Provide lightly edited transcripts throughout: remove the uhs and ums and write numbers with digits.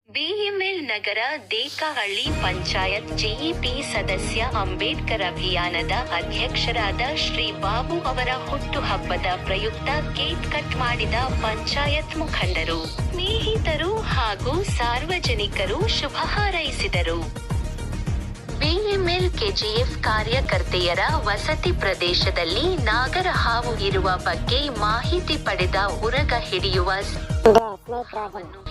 BML ನಗರ ದೇಕಹಳ್ಳಿ ಪಂಚಾಯತ್ ಜೆಇಪಿ ಸದಸ್ಯ ಅಂಬೇಡ್ಕರ್ ಅಭಿಯಾನದ ಅಧ್ಯಕ್ಷರಾದ ಶ್ರೀ ಬಾಬು ಅವರ ಹುಟ್ಟುಹಬ್ಬದ ಪ್ರಯುಕ್ತ ಕೇಕ್ ಕಟ್ ಮಾಡಿದ ಪಂಚಾಯತ್ ಮುಖಂಡರು, ಸ್ನೇಹಿತರು ಹಾಗೂ ಸಾರ್ವಜನಿಕರು ಶುಭ ಹಾರೈಸಿದರು. ಬಿಎಂಎಲ್ ಕೆಜಿಎಫ್ ಕಾರ್ಯಕರ್ತೆಯರ ವಸತಿ ಪ್ರದೇಶದಲ್ಲಿ ನಾಗರ ಹಾವು ಇರುವ ಬಗ್ಗೆ ಮಾಹಿತಿ ಪಡೆದ ಉರಗ ಹಿಡಿಯುವ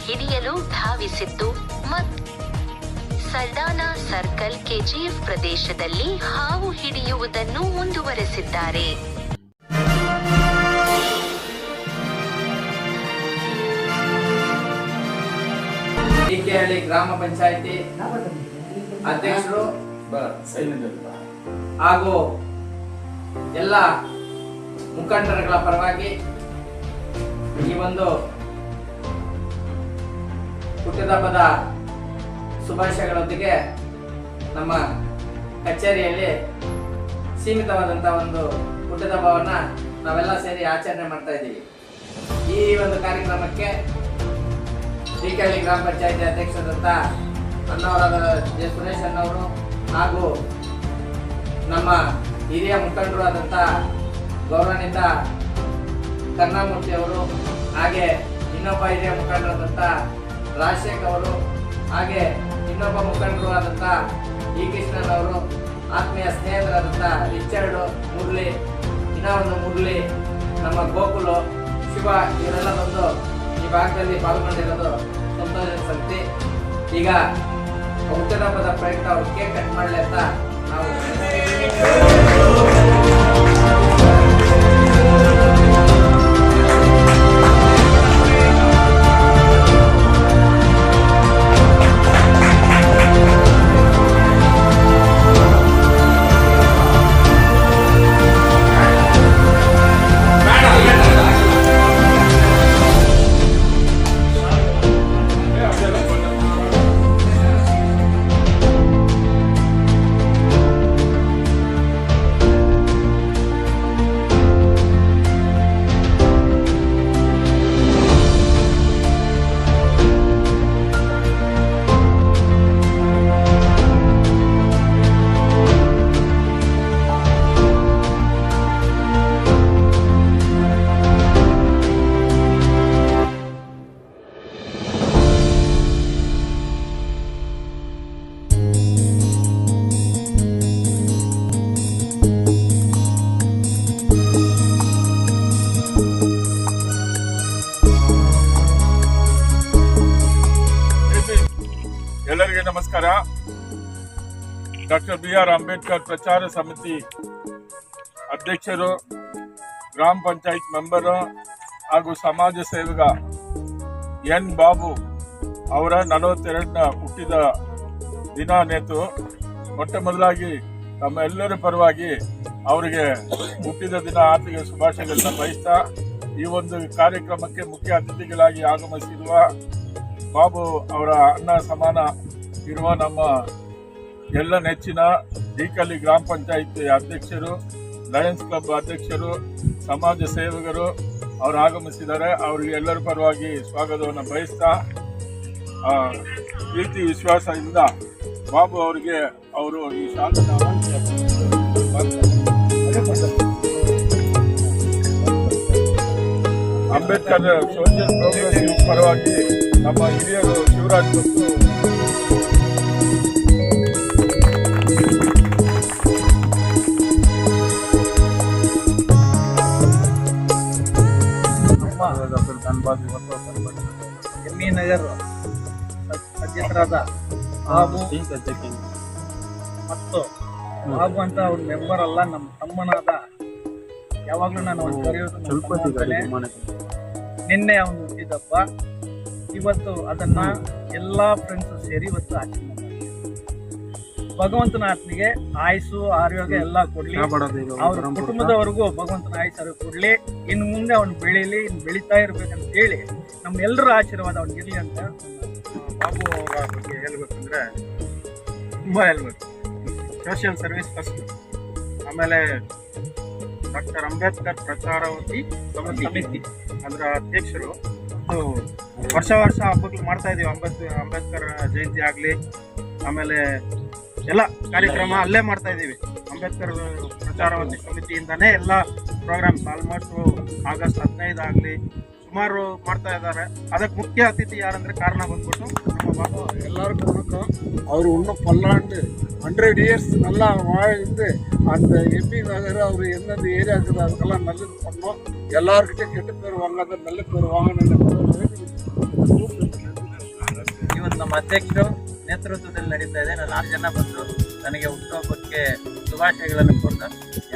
ಹಿಡಿಯಲು ಧಾವಿಸಿದ್ದು ಮತ್ತು ಸಲ್ಡಾನಾ ಸರ್ಕಲ್ ಕೆಜಿಎಫ್ ಪ್ರದೇಶದಲ್ಲಿ ಹಾವು ಹಿಡಿಯುವುದನ್ನು ಮುಂದುವರೆಸಿದ್ದಾರೆ. ದೇಕಹಳ್ಳಿ ಗ್ರಾಮ ಪಂಚಾಯಿತಿ ಅಧ್ಯಕ್ಷರು ಹಾಗೂ ಎಲ್ಲ ಮುಖಂಡರುಗಳ ಪರವಾಗಿ ಈ ಒಂದು ಹುಟ್ಟಿದಬ್ಬದ ಶುಭಾಶಯಗಳೊಂದಿಗೆ ನಮ್ಮ ಕಚೇರಿಯಲ್ಲಿ ಸೀಮಿತವಾದಂತಹ ಒಂದು ಹುಟ್ಟಿದಬ್ಬವನ್ನ ನಾವೆಲ್ಲ ಸೇರಿ ಆಚರಣೆ ಮಾಡ್ತಾ ಇದ್ದೀವಿ. ಈ ಒಂದು ಕಾರ್ಯಕ್ರಮಕ್ಕೆ ದೇಕಹಳ್ಳಿ ಗ್ರಾಮ ಪಂಚಾಯಿತಿ ಅಧ್ಯಕ್ಷರಾದಂಥ ಅಣ್ಣವರಾದ ಜೆ ಸುರೇಶ್ ಅಣ್ಣವರು ಹಾಗೂ ನಮ್ಮ ಹಿರಿಯ ಮುಖಂಡರು ಆದಂಥ ಗೌರವಾನ್ವಿತ ಕರ್ಣಮೂರ್ತಿ ಅವರು, ಹಾಗೆ ಇನ್ನೊಬ್ಬ ಹಿರಿಯ ಮುಖಂಡರಾದಂಥ ರಾಜಶೇಖರ್ ಅವರು, ಹಾಗೆ ಇನ್ನೊಬ್ಬ ಮುಖಂಡರು ಆದಂಥ ಇ ಕೃಷ್ಣನ್ ಅವರು, ಆತ್ಮೀಯ ಸ್ನೇಹಿತರಾದಂಥ ರಿಚರ್ಡ್ ಮುರಳಿ, ಇನ್ನೂ ಒಂದು ಮುರಳಿ, ನಮ್ಮ ಗೋಕುಲು, ಶಿವ ಇವರೆಲ್ಲ ಬಂದು ಈ ಭಾಗದಲ್ಲಿ ಪಾಲ್ಗೊಂಡಿರೋದು ಸಂತೋಷದ ಸಂಗತಿ. ಈಗ ಹುಟ್ಟಿದಬ್ಬದ ಪ್ರಯುಕ್ತ ಅವ್ರು ಕೇಕ್ ಕಟ್ ಮಾಡಲಿ ಅಂತ ನಾವು ಎಲ್ಲರಿಗೆ ನಮಸ್ಕಾರ. ಡಾಕ್ಟರ್ BR ಅಂಬೇಡ್ಕರ್ ಪ್ರಚಾರ ಸಮಿತಿ ಅಧ್ಯಕ್ಷರು, ಗ್ರಾಮ ಪಂಚಾಯತ್ ಮೆಂಬರು ಹಾಗೂ ಸಮಾಜ ಸೇವಕ ಎನ್ ಬಾಬು ಅವರ 42ನೇ ಹುಟ್ಟಿದ ದಿನ ನೇತು ಮೊಟ್ಟ ಮೊದಲಾಗಿ ನಮ್ಮ ಎಲ್ಲರ ಪರವಾಗಿ ಅವರಿಗೆ ಹುಟ್ಟಿದ ದಿನ ಆರ್ಥಿಕ ಶುಭಾಶಯಗಳನ್ನ ಬಯಸ್ತಾ, ಈ ಒಂದು ಕಾರ್ಯಕ್ರಮಕ್ಕೆ ಮುಖ್ಯ ಅತಿಥಿಗಳಾಗಿ ಆಗಮಿಸಿರುವ ಬಾಬು ಅವರ ಅಣ್ಣ ಸಮಾನ ಇರುವ ನಮ್ಮ ಎಲ್ಲ ನೆಚ್ಚಿನ ದೇಕಹಳ್ಳಿ ಗ್ರಾಮ ಪಂಚಾಯತ್ ಅಧ್ಯಕ್ಷರು, ಲಯನ್ಸ್ ಕ್ಲಬ್ ಅಧ್ಯಕ್ಷರು, ಸಮಾಜ ಸೇವಕರು ಅವರು ಆಗಮಿಸಿದ್ದಾರೆ. ಅವರಿಗೆ ಎಲ್ಲರ ಪರವಾಗಿ ಸ್ವಾಗತವನ್ನು ಬಯಸ್ತಾ, ಪ್ರೀತಿ ವಿಶ್ವಾಸದಿಂದ ಬಾಬು ಅವರಿಗೆ ಅವರು ಈ ಅಂಬೇಡ್ಕರ್ ಸೋಷಿಯಲ್ ಪ್ರೋಗ್ರೆಸಿವ್ ಪರವಾಗಿ ನಮ್ಮ ಹಿರಿಯರು ಶಿವರಾಜ್ ಮತ್ತು ಎಂಇ ನಗರ ಅಧ್ಯಕ್ಷರಾದ ಬಾಬು ಮತ್ತು ಬಾಬು ಅಂತ ಅವ್ರ ಮೆಂಬರ್ ಅಲ್ಲ, ನಮ್ಮ ತಮ್ಮನಾದ, ಯಾವಾಗಲೂ ನಾನು ಅವ್ನು ಕರೆಯೋದು. ನಿನ್ನೆ ಅವನು ಹುಟ್ಟಿದಬ್ಬ, ಇವತ್ತು ಅದನ್ನ ಎಲ್ಲಾ ಫ್ರೆಂಡ್ಸ್ ಸೇರಿ ಇವತ್ತು ಆಚರಣೆ ಮಾಡ್ತೀವಿ. ಭಗವಂತನ ಆತ್ಮಿಗೆ ಆಯುಸ್ಸು ಆರೋಗ್ಯ ಎಲ್ಲ ಕೊಡ್ಲಿ, ಅವ್ರ ಕುಟುಂಬದವರೆಗೂ ಭಗವಂತನ ಆಯುಸ್ ಆರೋಗ್ಯ ಕೊಡ್ಲಿ, ಇನ್ನು ಮುಂದೆ ಅವ್ನು ಬೆಳೀಲಿ, ಇನ್ನು ಬೆಳೀತಾ ಇರ್ಬೇಕಂತ ಹೇಳಿ ನಮ್ಮೆಲ್ಲರ ಆಶೀರ್ವಾದ ಅವ್ನಿಗಿರ್ಲಿ ಅಂತ. ಬಾಬು ಅವರ ಬಗ್ಗೆ ಹೇಳ್ಬೇಕಂದ್ರೆ ತುಂಬ ಹೇಳ್ಬೇಕು. ಸೋಷಿಯಲ್ ಸರ್ವಿಸ್ ಫಸ್ಟ್, ಆಮೇಲೆ ಡಾಕ್ಟರ್ ಅಂಬೇಡ್ಕರ್ ಪ್ರಚಾರವತಿ ಸಮಿತಿ ಅದರ ಅಧ್ಯಕ್ಷರು. ವರ್ಷ ಹಬ್ಬಗಳು ಮಾಡ್ತಾ ಇದೀವಿ. ಅಂಬೇಡ್ಕರ್ ಜಯಂತಿ ಆಗಲಿ, ಆಮೇಲೆ ಎಲ್ಲ ಕಾರ್ಯಕ್ರಮ ಅಲ್ಲೇ ಮಾಡ್ತಾ ಇದ್ದೀವಿ. ಅಂಬೇಡ್ಕರ್ ಪ್ರಚಾರವತಿ ಸಮಿತಿಯಿಂದನೇ ಎಲ್ಲ ಪ್ರೋಗ್ರಾಮ್ಸ್ ಆಲ್ಮೋಸ್ಟ್ ಆಗಸ್ಟ್ 15 ಆಗಲಿ ಸುಮಾರು ಮಾಡ್ತಾ ಇದ್ದಾರೆ. ಅದಕ್ಕೆ ಮುಖ್ಯ ಅತಿಥಿ ಯಾರಂದ್ರೆ ಕಾರಣ ಬಂದ್ಬಿಟ್ಟು ನಮ್ಮ ಬಾಬು. எல்லாருக்கும் வணக்கம். அவர் இன்னும் பல்லாண்டு 100 இயர்ஸ் நல்லா வாழ்ந்து அந்த எம்பி நகர் அவர் எந்தெந்த ஏரியா இருக்குது அதுக்கெல்லாம் நல்லது பண்ணோம். எல்லாருக்கிட்டையும் கெட்டு பேர் வாங்காத நல்ல பேர் வாங்கணும்னு ಇವತ್ತು ನಮ್ಮ ಅಧ್ಯಕ್ಷರು ನೇತೃತ್ವದಲ್ಲಿ ನಡೀತಾ ಇದೆ. ನಾನು 4 ಜನ ಬಂದು ನನಗೆ ಹುಟ್ಟುಹಬ್ಬಕ್ಕೆ ಶುಭಾಶಯಗಳನ್ನು ಕೊಟ್ಟು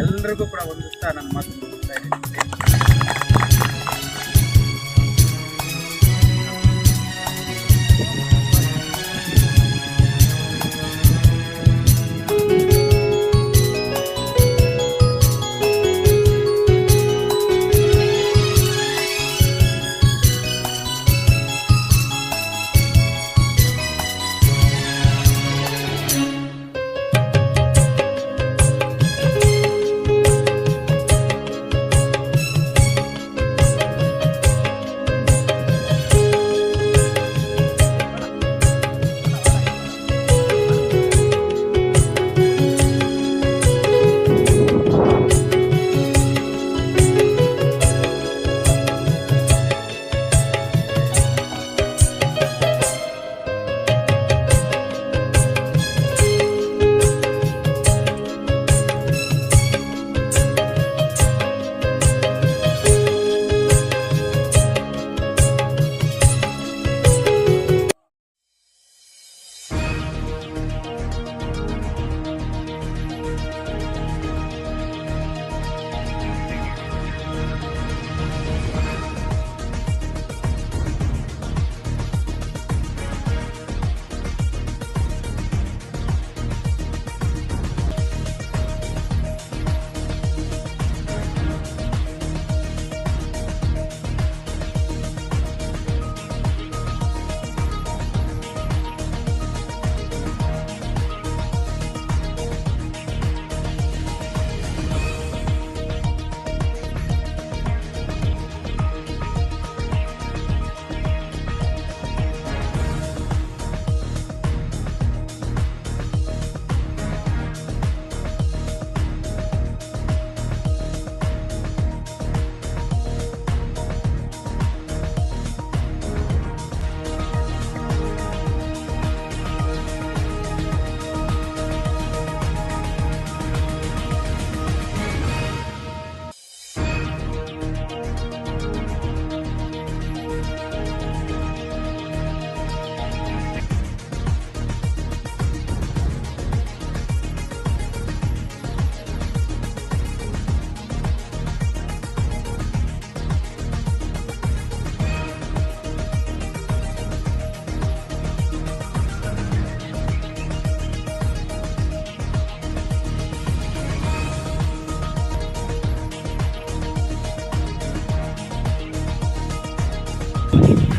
ಎಲ್ರಿಗೂ ಕೂಡ ಒಂದಿಷ್ಟ ನನ್ನ ಮಾತು ಮುಗಿಸ್ತಾ ಇದ್ದೀನಿ.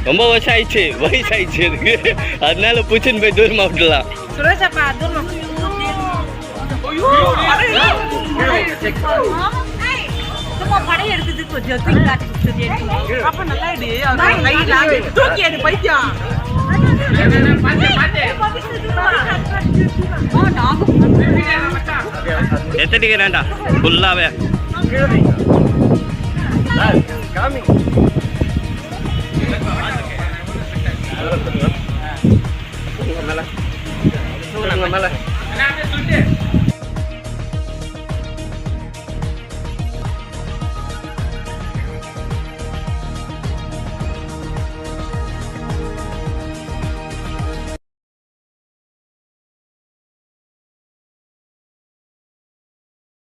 ரொம்ப வருஷம் ஆயிடுச்சு, வயசாயிடுச்சு அதுக்கு, அதனால பூச்சின்னு போய் தூரமா விட்டுலாம். படம் எடுத்து கொஞ்சம் அப்ப நல்லா தூக்கி எடு பைத்தியம். எத்தடிக்கிறான்டா ஃபுல்லாவே காமி மேல